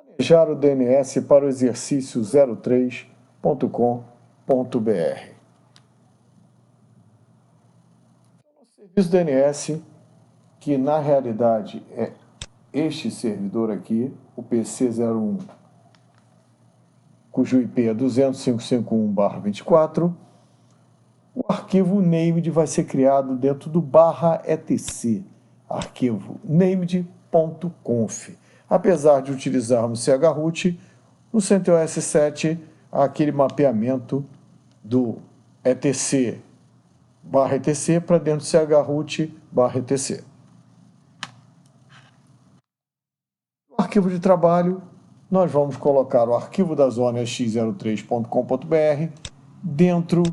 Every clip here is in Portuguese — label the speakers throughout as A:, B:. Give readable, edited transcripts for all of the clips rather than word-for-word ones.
A: Planejar o DNS para o exercício 03.com.br. O serviço DNS, que na realidade é este servidor aqui, o PC01, cujo IP é 255.1/24, o arquivo named vai ser criado dentro do /etc, arquivo named.conf. Apesar de utilizarmos chroot, no CentOS 7 há aquele mapeamento do etc/etc para dentro do chroot/etc. No arquivo de trabalho, nós vamos colocar o arquivo da zona x03.com.br dentro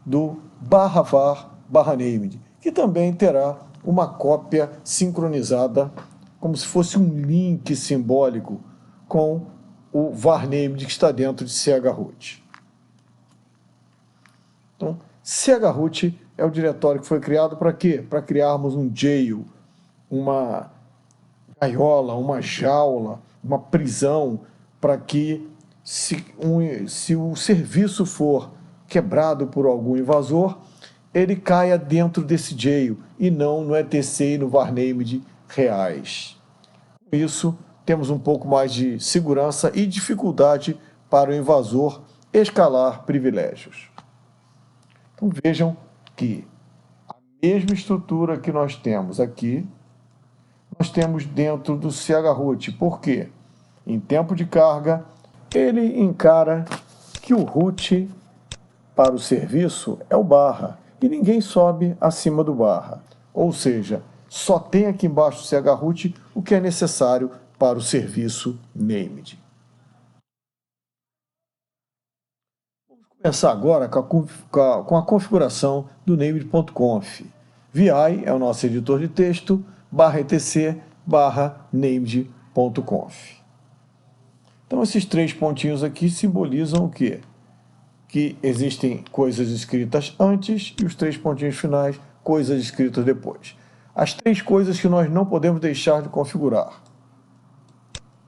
A: do /var/named, que também terá uma cópia sincronizada, como se fosse um link simbólico com o varnamed que está dentro de chroot. Então, chroot é o diretório que foi criado para quê? Para criarmos um jail, uma gaiola, uma jaula, uma prisão, para que se o serviço for quebrado por algum invasor, ele caia dentro desse jail e não no etc e no varnamed reais. Com isso, temos um pouco mais de segurança e dificuldade para o invasor escalar privilégios. Então vejam que a mesma estrutura que nós temos aqui, nós temos dentro do chroot. Por quê? Em tempo de carga, ele encara que o root para o serviço é o barra, e ninguém sobe acima do barra. Ou seja, só tem aqui embaixo do chroot o que é necessário para o serviço named. Vamos começar agora com a configuração do named.conf. VI é o nosso editor de texto, /etc/named.conf. Então, esses três pontinhos aqui simbolizam o quê? Que existem coisas escritas antes e os três pontinhos finais, coisas escritas depois. As três coisas que nós não podemos deixar de configurar.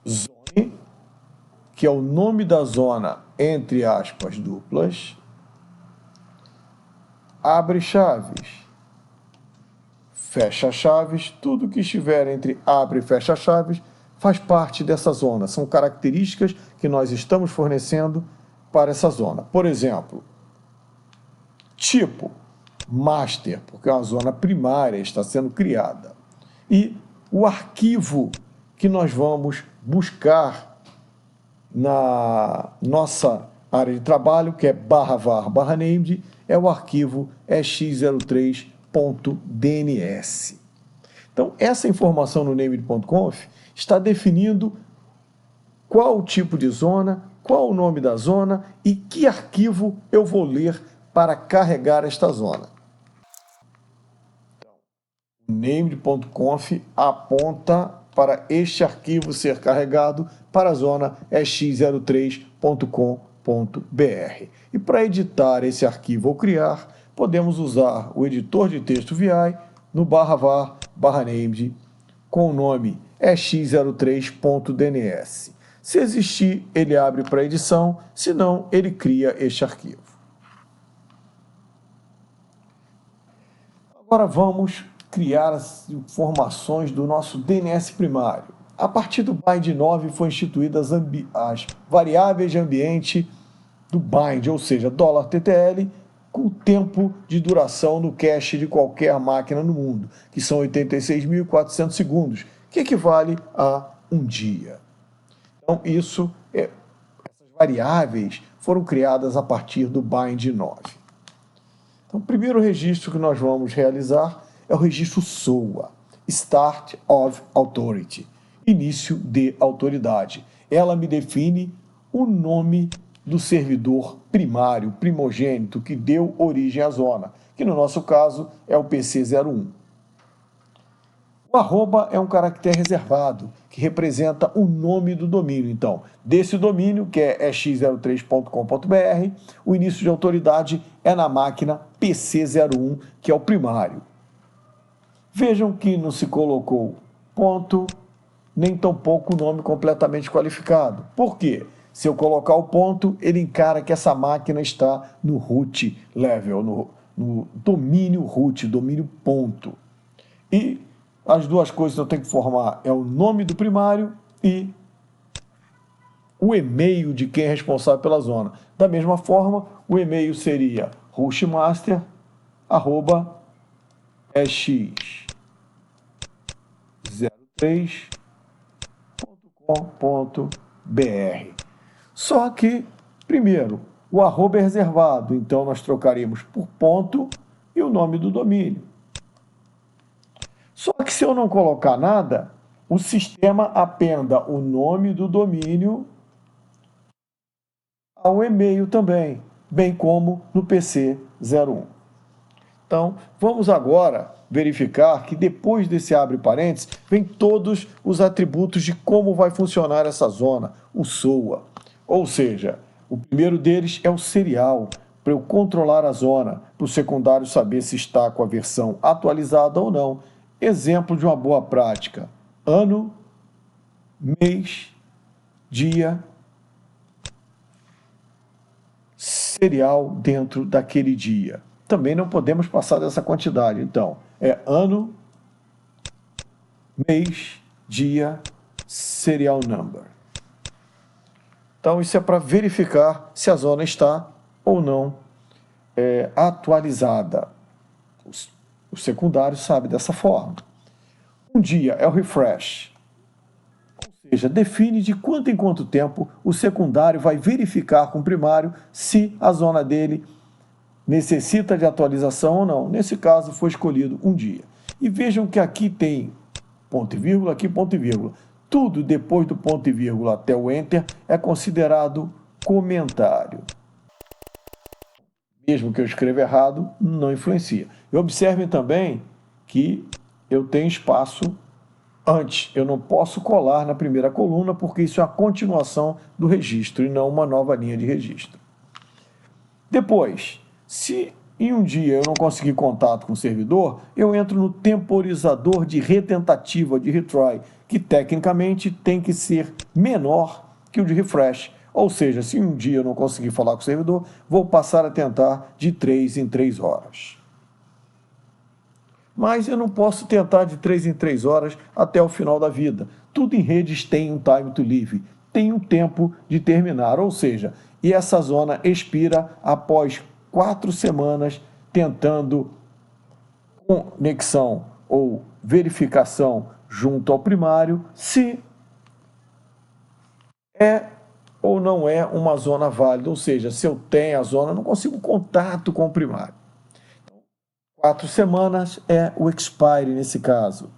A: Zone, que é o nome da zona entre aspas duplas. Abre chaves. Fecha chaves. Tudo que estiver entre abre e fecha chaves faz parte dessa zona. São características que nós estamos fornecendo para essa zona. Por exemplo, tipo master, porque é uma zona primária, está sendo criada. E o arquivo que nós vamos buscar na nossa área de trabalho, que é /var/named, é o arquivo x03.dns. Então, essa informação no named.conf está definindo qual o tipo de zona, qual o nome da zona e que arquivo eu vou ler para carregar esta zona. Então, o named.conf aponta para este arquivo ser carregado para a zona x03.com.br. E para editar esse arquivo ou criar, podemos usar o editor de texto VI no /var/named com o nome x03.dns. Se existir, ele abre para edição, se não, ele cria este arquivo. Agora vamos criar as informações do nosso DNS primário. A partir do bind 9 foram instituídas as variáveis de ambiente do bind, ou seja, $TTL, com o tempo de duração no cache de qualquer máquina no mundo, que são 86.400 segundos, que equivale a um dia. Então, essas variáveis foram criadas a partir do bind 9. Então, o primeiro registro que nós vamos realizar é o registro SOA, Start of Authority, início de autoridade. Ela me define o nome do servidor primário, primogênito, que deu origem à zona, que no nosso caso é o PC01. O arroba é um caractere reservado, que representa o nome do domínio. Então, desse domínio, que é x03.com.br, o início de autoridade é na máquina PC01, que é o primário. Vejam que não se colocou ponto, nem tampouco o nome completamente qualificado. Por quê? Se eu colocar o ponto, ele encara que essa máquina está no root level, no domínio root, domínio ponto. E as duas coisas que eu tenho que formar é o nome do primário e o e-mail de quem é responsável pela zona. Da mesma forma, o e-mail seria hostmaster@x03.com.br. Só que, primeiro, o arroba é reservado, então nós trocaremos por ponto e o nome do domínio. Só que se eu não colocar nada, o sistema appenda o nome do domínio ao e-mail também, bem como no PC01. Então, vamos agora verificar que depois desse abre parênteses, vem todos os atributos de como vai funcionar essa zona, o SOA. Ou seja, o primeiro deles é o serial, para eu controlar a zona, para o secundário saber se está com a versão atualizada ou não. Exemplo de uma boa prática: ano, mês, dia, serial dentro daquele dia. Também não podemos passar dessa quantidade. Então, é ano, mês, dia, serial number. Então, isso é para verificar se a zona está ou não atualizada. O secundário sabe dessa forma. Um dia é o refresh. Ou seja, define de quanto em quanto tempo o secundário vai verificar com o primário se a zona dele necessita de atualização ou não. Nesse caso, foi escolhido um dia. E vejam que aqui tem ponto e vírgula, aqui ponto e vírgula. Tudo depois do ponto e vírgula até o Enter é considerado comentário. Mesmo que eu escreva errado, não influencia. E observem também que eu tenho espaço antes. Eu não posso colar na primeira coluna, porque isso é a continuação do registro e não uma nova linha de registro. Depois, se em um dia eu não conseguir contato com o servidor, eu entro no temporizador de retentativa, de retry, que tecnicamente tem que ser menor que o de refresh. Ou seja, se um dia eu não conseguir falar com o servidor, vou passar a tentar de 3 em 3 horas. Mas eu não posso tentar de 3 em 3 horas até o final da vida. Tudo em redes tem um time to live, tem um tempo de terminar, ou seja, e essa zona expira após 4 semanas tentando conexão ou verificação junto ao primário se é ou não é uma zona válida, ou seja, se eu tenho a zona, não consigo contato com o primário. 4 semanas é o expire nesse caso.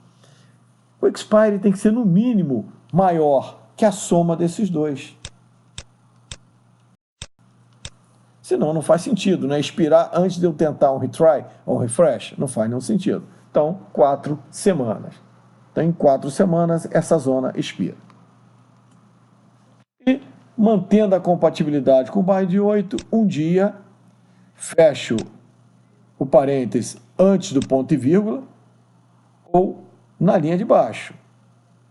A: O expire tem que ser no mínimo maior que a soma desses dois. Senão não faz sentido, né? Expirar antes de eu tentar um retry ou um refresh, não faz nenhum sentido. Então, 4 semanas. Então, em 4 semanas, essa zona expira. E, mantendo a compatibilidade com o BY 8, um dia, fecho o parênteses antes do ponto e vírgula ou na linha de baixo.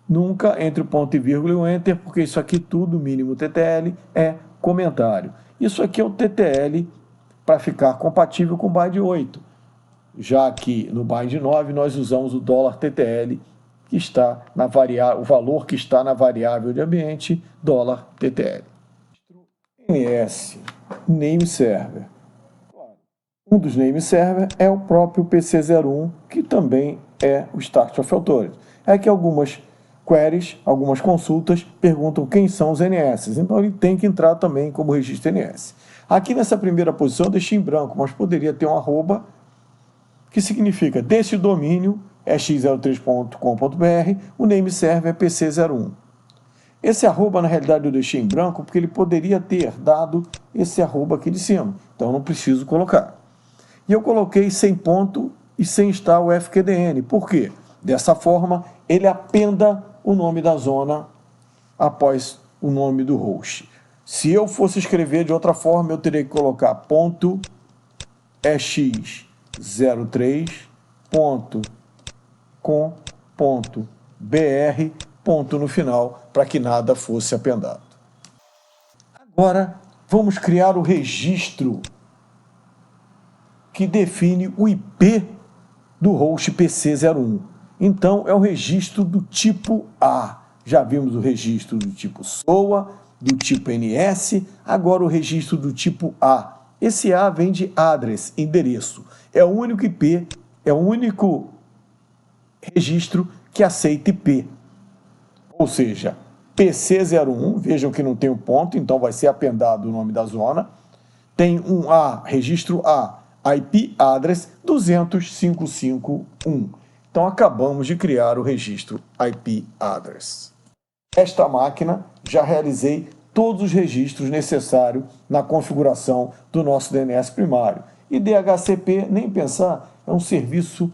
A: Nunca entre o ponto e vírgula e o Enter, porque isso aqui tudo, mínimo TTL, é comentário. Isso aqui é o TTL para ficar compatível com o BY 8, já que no BY 9 nós usamos o $TTL, que está na variável, o valor que está na variável de ambiente $TTL. NS, Name Server. Um dos name server é o próprio PC01, que também é o Start of Authority. É que algumas queries, algumas consultas, perguntam quem são os NS, então ele tem que entrar também como registro NS. Aqui nessa primeira posição eu deixei em branco, mas poderia ter um arroba, que significa desse domínio é x03.com.br, o name server é PC01. Esse arroba, na realidade, eu deixei em branco porque ele poderia ter dado esse arroba aqui de cima, então eu não preciso colocar. E eu coloquei sem ponto e sem estar o FQDN. Por quê? Dessa forma, ele appenda o nome da zona após o nome do host. Se eu fosse escrever de outra forma, eu teria que colocar ponto x03.com.br ponto no final, para que nada fosse apendado. Agora, vamos criar o registro que define o IP do host PC01. Então, é um registro do tipo A. Já vimos o registro do tipo SOA, do tipo NS, agora o registro do tipo A. Esse A vem de address, endereço. É o único IP, é o único registro que aceita IP. Ou seja, PC01, vejam que não tem um ponto, então vai ser apendado o nome da zona. Tem um A, registro A, IP address 200.551. Então acabamos de criar o registro IP address. Esta máquina já realizei todos os registros necessários na configuração do nosso DNS primário. E DHCP, nem pensar, é um serviço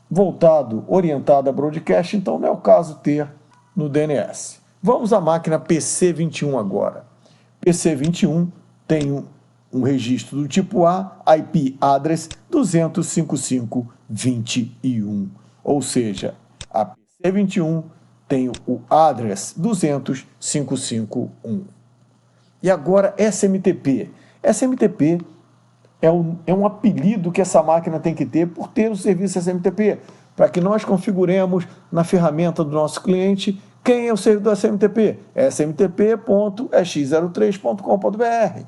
A: voltado, orientado a broadcast, então não é o caso ter no DNS. Vamos à máquina PC21 agora. PC21 tem um registro do tipo A, IP address 200.551, ou seja, a PC21 tem o address 200.551. E agora SMTP. SMTP é um apelido que essa máquina tem que ter por ter o serviço SMTP, para que nós configuremos na ferramenta do nosso cliente quem é o servidor SMTP. smtp.x03.com.br.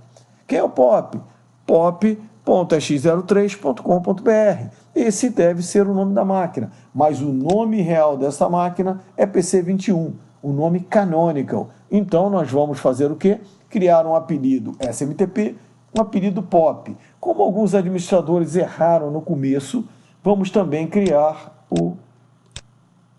A: Quem é o POP? pop.x03.com.br. Esse deve ser o nome da máquina, mas o nome real dessa máquina é PC21, o nome canonical. Então nós vamos fazer o quê? Criar um apelido SMTP, um apelido POP. Como alguns administradores erraram no começo, vamos também criar o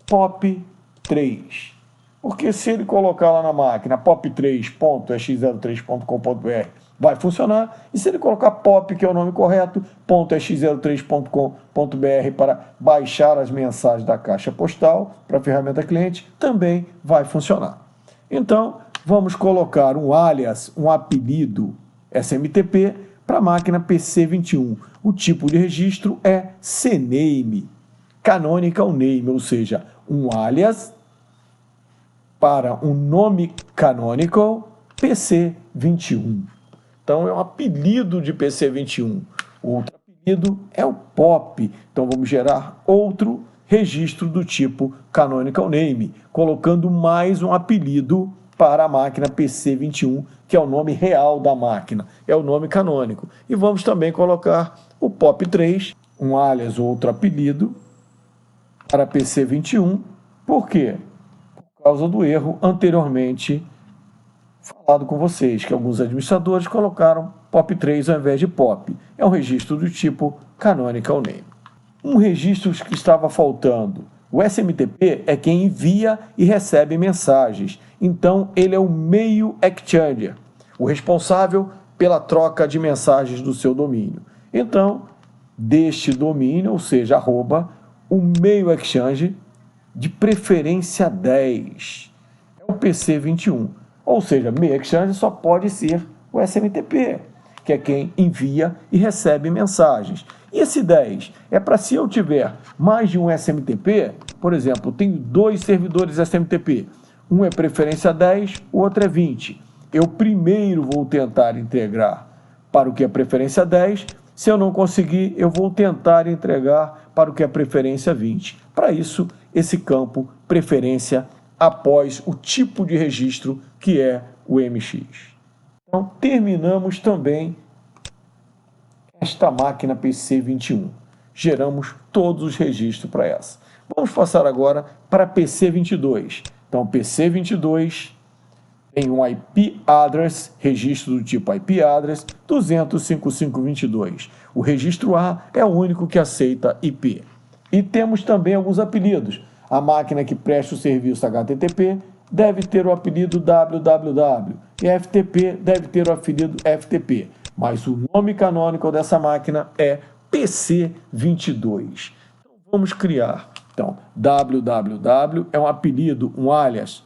A: POP3. Porque se ele colocar lá na máquina pop3.x03.com.br, vai funcionar. E se ele colocar pop, que é o nome correto, .x03.com.br para baixar as mensagens da caixa postal para a ferramenta cliente, também vai funcionar. Então, vamos colocar um alias, um apelido SMTP para a máquina PC21. O tipo de registro é CNAME, Canonical Name, ou seja, um alias para um nome canonical PC21. Então é um apelido de PC21. Outro apelido é o POP. Então vamos gerar outro registro do tipo Canonical Name, colocando mais um apelido para a máquina PC21, que é o nome real da máquina, é o nome canônico. E vamos também colocar o POP3, um alias ou outro apelido, para PC21. Por quê? Por causa do erro anteriormente falado com vocês, que alguns administradores colocaram POP3 ao invés de POP. É um registro do tipo Canonical Name. Um registro que estava faltando. O SMTP é quem envia e recebe mensagens. Então, ele é o meio exchanger, o responsável pela troca de mensagens do seu domínio. Então, deste domínio, ou seja, arroba, o meio exchange, de preferência 10, é o PC21. Ou seja, meio exchange só pode ser o SMTP, que é quem envia e recebe mensagens. E esse 10 é para se eu tiver mais de um SMTP, por exemplo, eu tenho 2 servidores SMTP, um é preferência 10, o outro é 20. Eu primeiro vou tentar integrar para o que é preferência 10, se eu não conseguir, eu vou tentar entregar para o que é preferência 20. Para isso, esse campo preferência após o tipo de registro que é o MX. Então, terminamos também esta máquina PC21. Geramos todos os registros para essa. Vamos passar agora para PC22. Então, PC22 tem um IP address, registro do tipo IP address 200.552. O registro A é o único que aceita IP. E temos também alguns apelidos. A máquina que presta o serviço HTTP deve ter o apelido www e a FTP deve ter o apelido FTP. Mas o nome canônico dessa máquina é PC22. Então, vamos criar. Então, www é um apelido, um alias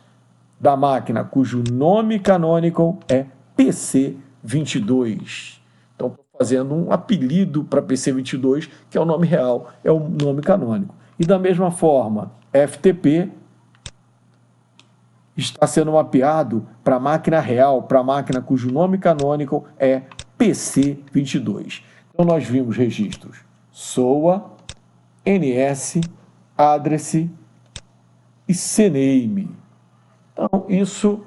A: da máquina cujo nome canônico é PC22. Então, estou fazendo um apelido para PC22, que é o nome real, é o nome canônico. E da mesma forma, FTP está sendo mapeado para a máquina real, para a máquina cujo nome canônico é PC22. Então nós vimos registros SOA, NS, address e CNAME. Então isso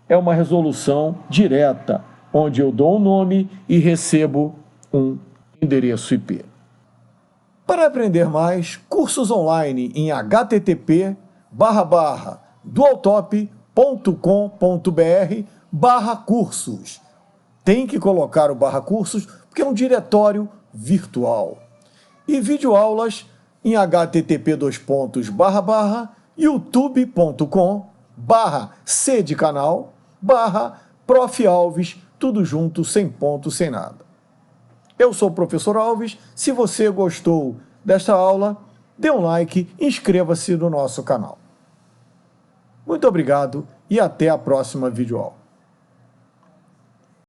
A: é uma resolução direta, onde eu dou um nome e recebo um endereço IP. Para aprender mais, cursos online em http://dualtop.com.br/cursos. Tem que colocar o /cursos porque é um diretório virtual. E videoaulas em http://youtube.com/c de canal/Prof. Alves, tudo junto, sem ponto, sem nada. Eu sou o professor Alves. Se você gostou desta aula, dê um like e inscreva-se no nosso canal. Muito obrigado e até a próxima videoaula.